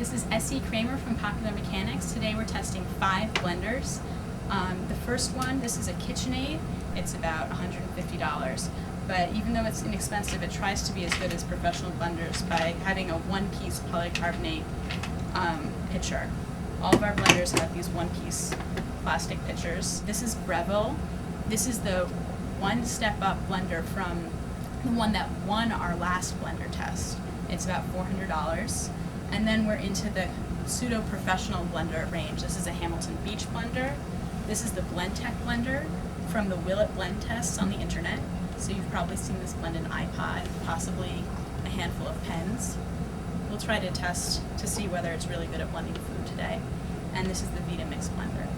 This is S.E. Kramer from Popular Mechanics. Today we're testing 5 blenders. The first one, this is a KitchenAid. It's about $150. But even though it's inexpensive, it tries to be as good as professional blenders by having a one-piece polycarbonate pitcher. All of our blenders have these one-piece plastic pitchers. This is Breville. This is the one-step-up blender from the one that won our last blender test. It's about $400. And then we're into the pseudo-professional blender range. This is a Hamilton Beach blender. This is the Blendtec blender from the Will It Blend tests on the internet. So you've probably seen this blend an iPod, possibly a handful of pens. We'll try to test to see whether it's really good at blending food today. And this is the Vita-Mix blender.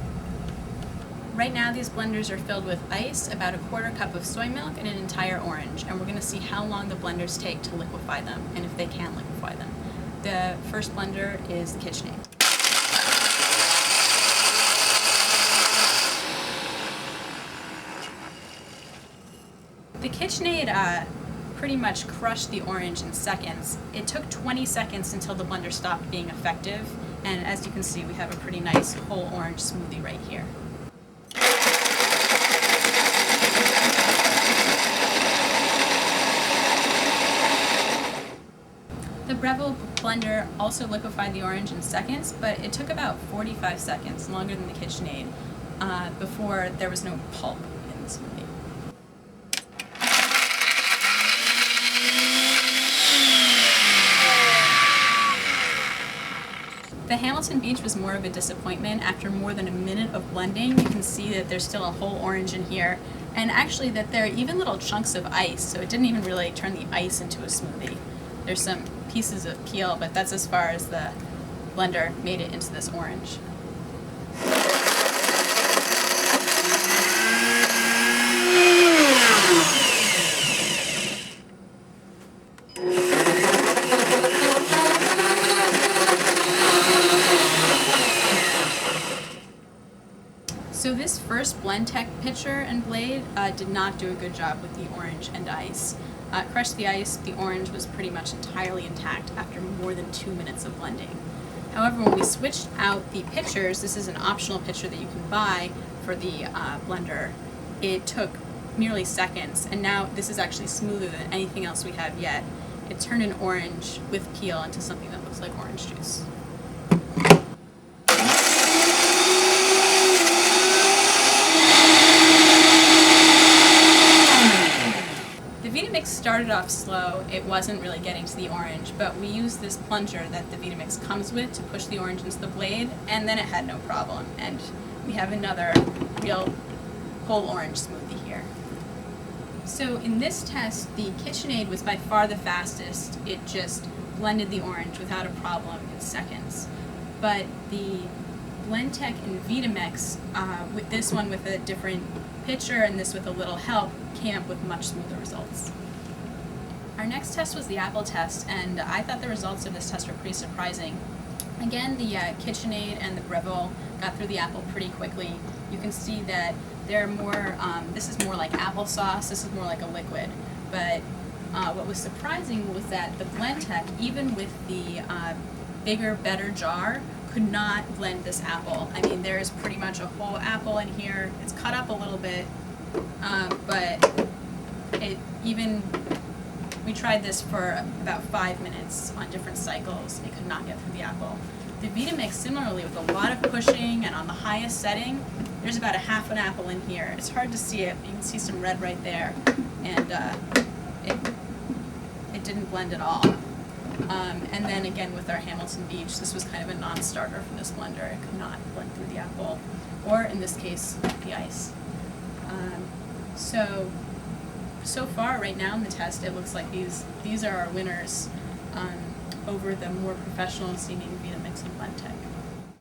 Right now these blenders are filled with ice, about a quarter cup of soy milk, and an entire orange. And we're going to see how long the blenders take to liquefy them, and if they can liquefy them. The first blender is the KitchenAid. The KitchenAid pretty much crushed the orange in seconds. It took 20 seconds until the blender stopped being effective, and as you can see, we have a pretty nice whole orange smoothie right here. The Breville blender also liquefied the orange in seconds, but it took about 45 seconds, longer than the KitchenAid, before there was no pulp in the smoothie. The Hamilton Beach was more of a disappointment. After more than a minute of blending, you can see that there's still a whole orange in here, and actually that there are even little chunks of ice, so it didn't even really turn the ice into a smoothie. There's some pieces of peel, but that's as far as the blender made it into this orange. So this first Blendtec pitcher and blade did not do a good job with the orange and ice. Crushed the ice, the orange was pretty much entirely intact after more than 2 minutes of blending. However, when we switched out the pitchers, this is an optional pitcher that you can buy for the blender, it took merely seconds, and now this is actually smoother than anything else we have yet. It turned an orange with peel into something that looks like orange juice. Vita-Mix started off slow. It wasn't really getting to the orange, but we used this plunger that the Vita-Mix comes with to push the orange into the blade, and then it had no problem. And we have another real whole orange smoothie here. So in this test, the KitchenAid was by far the fastest. It just blended the orange without a problem in seconds. But the Blendtec and Vita-Mix, with this one with a different pitcher and this with a little help, came up with much smoother results. Our next test was the apple test, and I thought the results of this test were pretty surprising. Again, the KitchenAid and the Breville got through the apple pretty quickly. You can see that they're more, this is more like applesauce, this is more like a liquid. But what was surprising was that the Blendtec, even with the bigger, better jar, could not blend this apple. I mean, there is pretty much a whole apple in here. It's cut up a little bit, but we tried this for about 5 minutes on different cycles. It could not get through the apple. The Vita-Mix, similarly, with a lot of pushing and on the highest setting, there's about a half an apple in here. It's hard to see it, but you can see some red right there, and it didn't blend at all. And then again with our Hamilton Beach, this was kind of a non-starter for this blender. It could not blend through the apple, or in this case, the ice. So far right now in the test, it looks like these are our winners over the more professional seeming Vita-Mix and Blendtec.